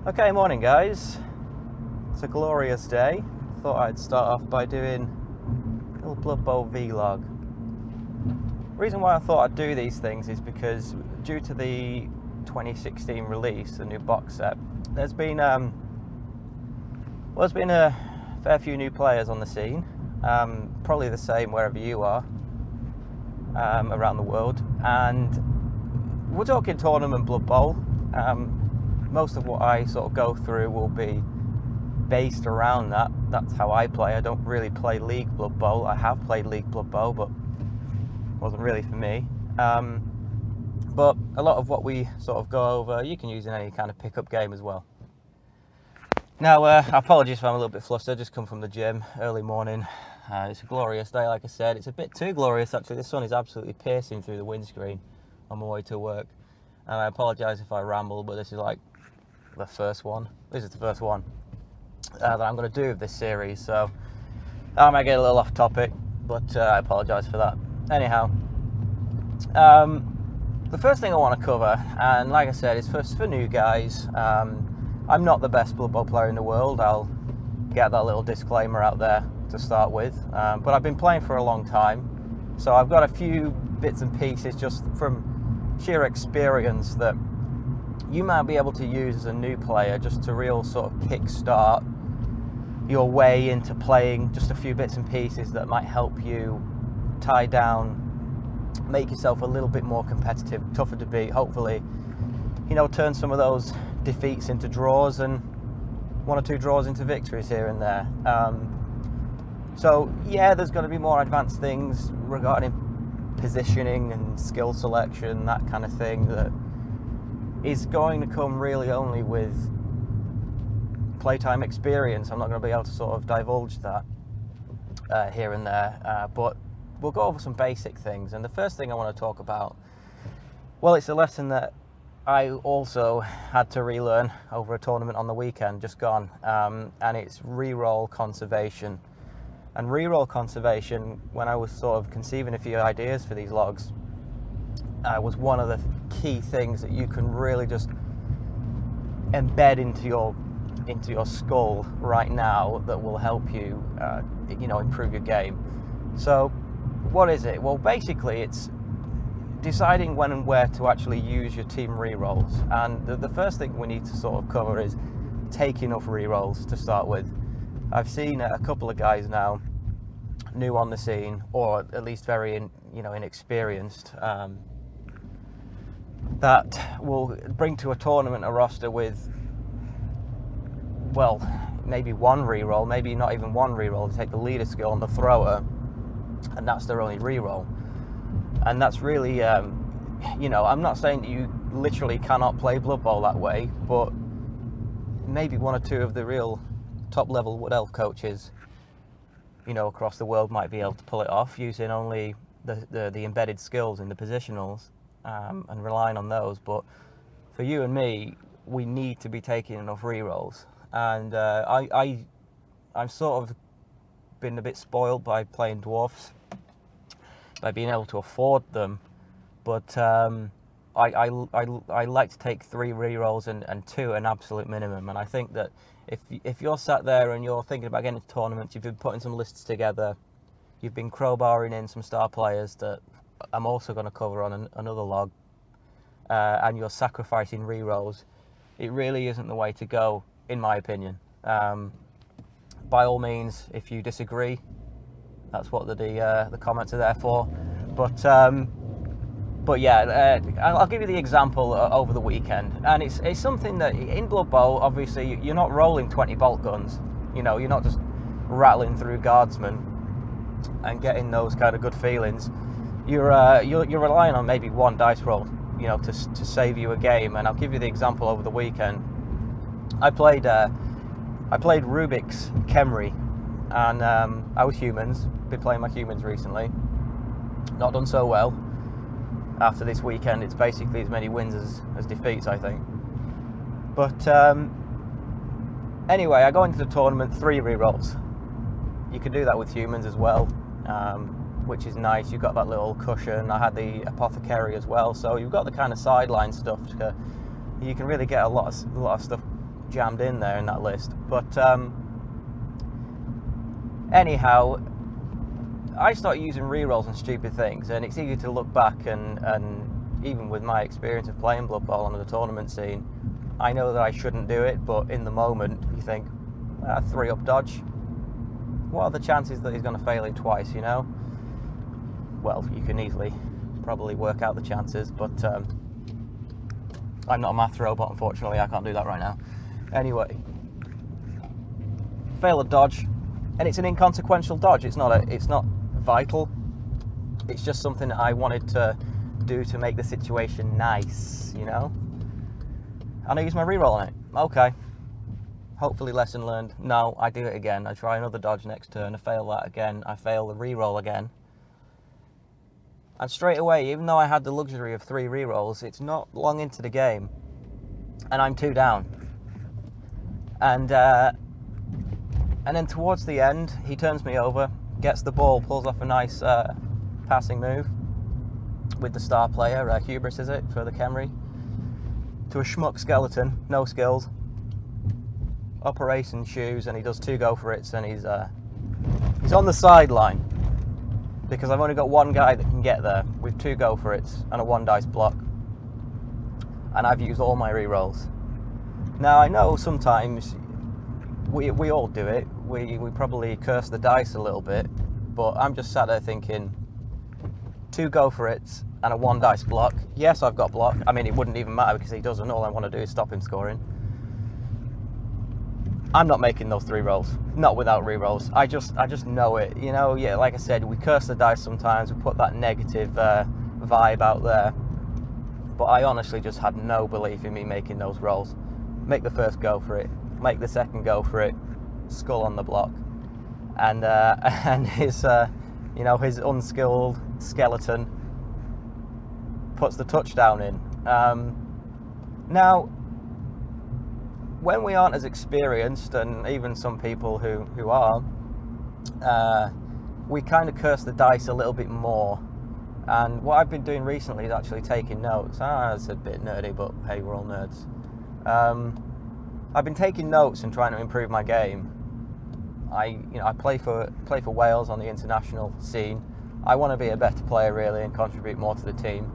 Okay, morning guys. It's a glorious day. Thought I'd start off by doing a little Blood Bowl vlog. Reason why I thought I'd do these things is because due to the 2016 release, the new box set, there's been a fair few new players on the scene. Probably the same wherever you are around the world, and we're talking tournament Blood Bowl. Most of what I sort of go through will be based around that. That's how I play. I don't really play League Blood Bowl. I have played League Blood Bowl, but it wasn't really for me. But a lot of what we sort of go over, you can use in any kind of pickup game as well. Now, apologies if I'm a little bit flustered. I just come from the gym, early morning. It's a glorious day, like I said. It's a bit too glorious, actually. The sun is absolutely piercing through the windscreen on my way to work. And I apologise if I ramble, but this is like the first one. This is the first one that I'm going to do of this series, so I might get a little off topic, but I apologise for that. Anyhow, the first thing I want to cover, and like I said, is first for new guys. I'm not the best Blood Bowl player in the world. I'll get that little disclaimer out there to start with, but I've been playing for a long time, so I've got a few bits and pieces just from sheer experience that you might be able to use as a new player, just to real sort of kick-start your way into playing just a few bits and pieces that might help you tie down, make yourself a little bit more competitive, tougher to beat, hopefully, you know, turn some of those defeats into draws and one or two draws into victories here and there. So yeah, there's going to be more advanced things regarding positioning and skill selection, that kind of thing, that is going to come really only with playtime experience. I'm not going to be able to sort of divulge that here and there, but we'll go over some basic things. And the first thing I want to talk about, well, it's a lesson that I also had to relearn over a tournament on the weekend just gone, and it's reroll conservation. And reroll conservation, when I was sort of conceiving a few ideas for these logs, was one of the key things that you can really just embed into your skull right now that will help you, improve your game. So, what is it? Well, basically, it's deciding when and where to actually use your team rerolls. And the first thing we need to sort of cover is take enough rerolls to start with. I've seen a couple of guys now, new on the scene, or at least very inexperienced, that will bring to a tournament a roster with, well, maybe one reroll, maybe not even one reroll. They take the leader skill on the thrower, and that's their only reroll. And that's really, I'm not saying that you literally cannot play Blood Bowl that way, but maybe one or two of the real top level Wood Elf coaches, across the world might be able to pull it off using only the embedded skills in the positionals, and relying on those. But for you and me, we need to be taking enough rerolls. And I've sort of been a bit spoiled by playing dwarfs, by being able to afford them. But I like to take 3 rerolls and 2 an absolute minimum. And I think that if you're sat there and you're thinking about getting into tournaments, you've been putting some lists together, you've been crowbarring in some star players that I'm also going to cover on another log, and you're sacrificing rerolls, it really isn't the way to go, in my opinion. By all means, if you disagree, that's what the comments are there for. But yeah, I'll give you the example over the weekend, and it's something that in Blood Bowl, obviously, you're not rolling 20 bolt guns. You're not just rattling through guardsmen and getting those kind of good feelings. You're relying on maybe one dice roll, to save you a game. And I'll give you the example over the weekend. I played Rubik's Khemri, and I was humans. Been playing my humans recently. Not done so well. After this weekend, it's basically as many wins as defeats, I think. But anyway, I go into the tournament 3 rerolls. You can do that with humans as well, which is nice. You've got that little cushion. I had the apothecary as well, so you've got the kind of sideline stuff. You can really get a lot of stuff jammed in there in that list. But anyhow, I start using rerolls and stupid things, and it's easy to look back and even with my experience of playing Blood Bowl on the tournament scene, I know that I shouldn't do it, but in the moment you think, 3-up dodge, what are the chances that he's going to fail it twice, you know? Well, you can easily probably work out the chances, but I'm not a math robot, unfortunately. I can't do that right now. Anyway, fail a dodge, and it's an inconsequential dodge. It's not vital. It's just something that I wanted to do to make the situation nice, you know? And I use my reroll on it. Okay. Hopefully lesson learned. No, I do it again. I try another dodge next turn. I fail that again. I fail the reroll again. And straight away, even though I had the luxury of 3 rerolls, it's not long into the game, and I'm 2 down. And then towards the end, he turns me over, gets the ball, pulls off a nice passing move with the star player, Hubris is it, for the Khemri, to a schmuck skeleton, no skills, operation shoes, and he does 2 go for it, and he's on the sideline because I've only got one guy that can get there with 2 go for it and a 1 dice block, and I've used all my rerolls. Now I know sometimes we all do it. We probably curse the dice a little bit, but I'm just sat there thinking, 2 go for it and a 1 dice block. Yes, I've got block. I mean, it wouldn't even matter because he doesn't. All I want to do is stop him scoring. I'm not making those 3 rolls, not without re-rolls. I just know it, you know. Yeah, like I said, we curse the dice sometimes. We put that negative vibe out there, but I honestly just had no belief in me making those rolls. Make the first go for it, make the second go for it, skull on the block, and his his unskilled skeleton puts the touchdown in. Now, when we aren't as experienced, and even some people who are, we kind of curse the dice a little bit more. And what I've been doing recently is actually taking notes. It's a bit nerdy, but hey, we're all nerds. I've been taking notes and trying to improve my game. I play for Wales on the international scene. I want to be a better player really and contribute more to the team.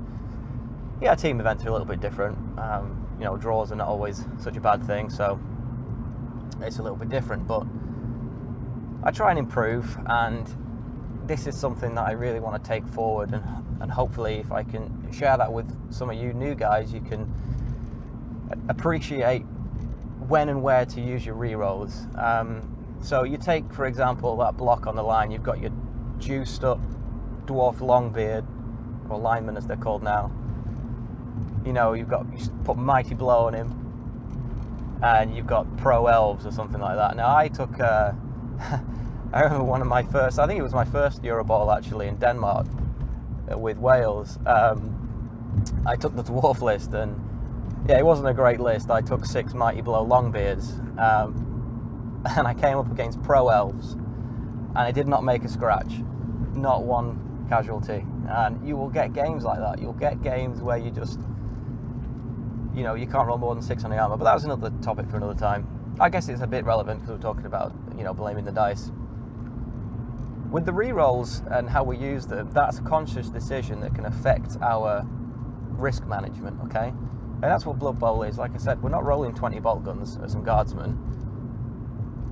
Yeah, team events are a little bit different. Draws are not always such a bad thing, so it's a little bit different, but I try and improve, and this is something that I really want to take forward, and hopefully if I can share that with some of you new guys, you can appreciate when and where to use your rerolls. So you take, for example, that block on the line, you've got your juiced up dwarf longbeard, or lineman as they're called now. You put Mighty Blow on him, and you've got Pro Elves or something like that. Now I took, I remember one of my first, I think it was my first Euroball actually in Denmark with Wales. I took the dwarf list, and yeah, it wasn't a great list. I took 6 Mighty Blow Longbeards, and I came up against Pro Elves, and I did not make a scratch, not one casualty. And you will get games like that. You'll get games where you just, you can't roll more than 6 on the armor, but that was another topic for another time. I guess it's a bit relevant because we're talking about, blaming the dice. With the rerolls and how we use them, that's a conscious decision that can affect our risk management, okay? And that's what Blood Bowl is. Like I said, we're not rolling 20 bolt guns as some guardsmen.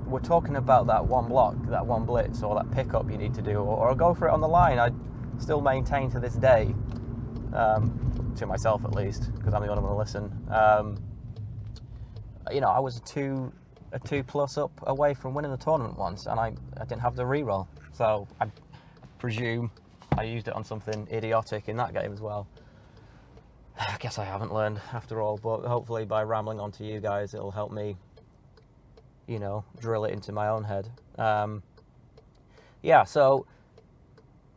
We're talking about that one block, that one blitz, or that pickup you need to do, or go for it on the line. I still maintain to this day, to myself at least, because I'm the only one to listen. I was a 2+ up away from winning the tournament once, and I didn't have the reroll. So I presume I used it on something idiotic in that game as well. I guess I haven't learned after all, but hopefully by rambling on to you guys, it'll help me, drill it into my own head. So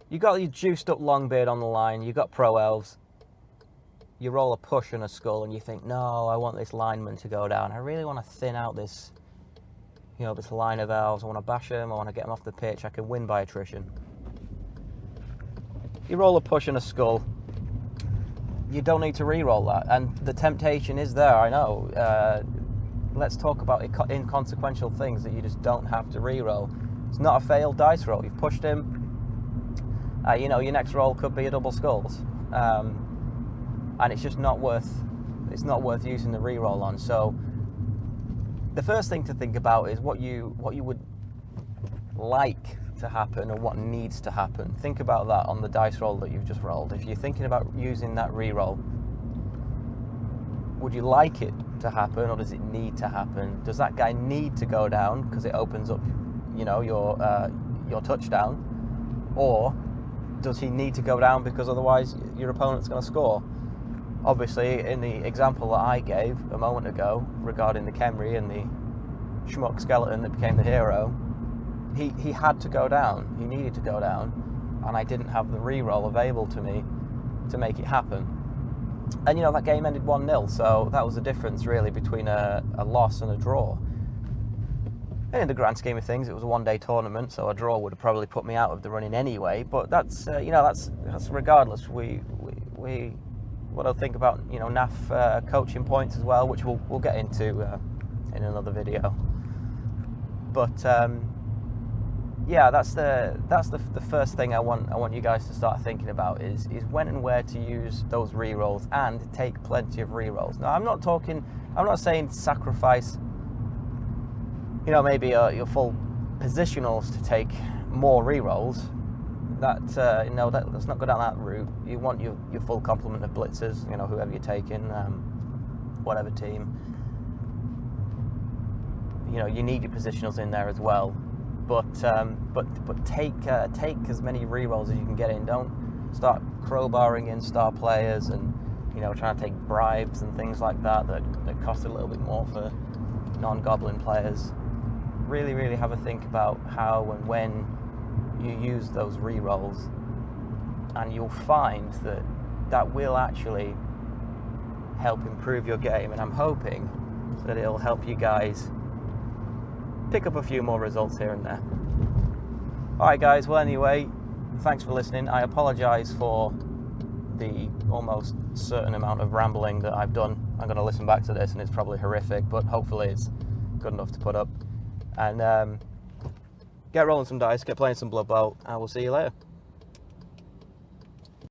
you got your juiced up Longbeard on the line, you got Pro Elves, you roll a push and a skull, and you think, no, I want this lineman to go down. I really want to thin out this, this line of elves. I want to bash them, I want to get them off the pitch, I can win by attrition. You roll a push and a skull, you don't need to re-roll that, and the temptation is there, I know. let's talk about inconsequential things that you just don't have to re-roll. It's not a failed dice roll. You've pushed him. Your next roll could be a double skulls, and it's just not worth using the re-roll on. So the first thing to think about is what you would like to happen and what needs to happen. Think about that on the dice roll that you've just rolled. If you're thinking about using that re-roll, would you like it to happen, or does it need to happen? Does that guy need to go down because it opens up, your touchdown, or does he need to go down because otherwise your opponent's going to score? Obviously, in the example that I gave a moment ago regarding the Khemri and the schmuck skeleton that became the hero, he had to go down. He needed to go down, and I didn't have the re-roll available to me to make it happen. And that game ended 1-0, so that was the difference really between a loss and a draw. And in the grand scheme of things, it was a one-day tournament, so a draw would have probably put me out of the running anyway. But that's regardless. We what I think about NAF coaching points as well, which we'll get into in another video. But that's the first thing I want you guys to start thinking about is when and where to use those re-rolls, and take plenty of re-rolls. Now I'm not saying sacrifice maybe your full positionals to take more re-rolls. Let's not go down that route. You want your full complement of blitzers, whoever you're taking, whatever team. You need your positionals in there as well. But take as many re-rolls as you can get in. Don't start crowbarring in star players and trying to take bribes and things like that cost a little bit more for non-goblin players. Really, really have a think about how and when you use those re-rolls, and you'll find that will actually help improve your game, and I'm hoping that it'll help you guys pick up a few more results here and there. Alright guys, well anyway, thanks for listening. I apologise for the almost certain amount of rambling that I've done. I'm going to listen back to this and it's probably horrific, but hopefully it's good enough to put up. And get rolling some dice, get playing some Blood Bowl, and we'll see you later.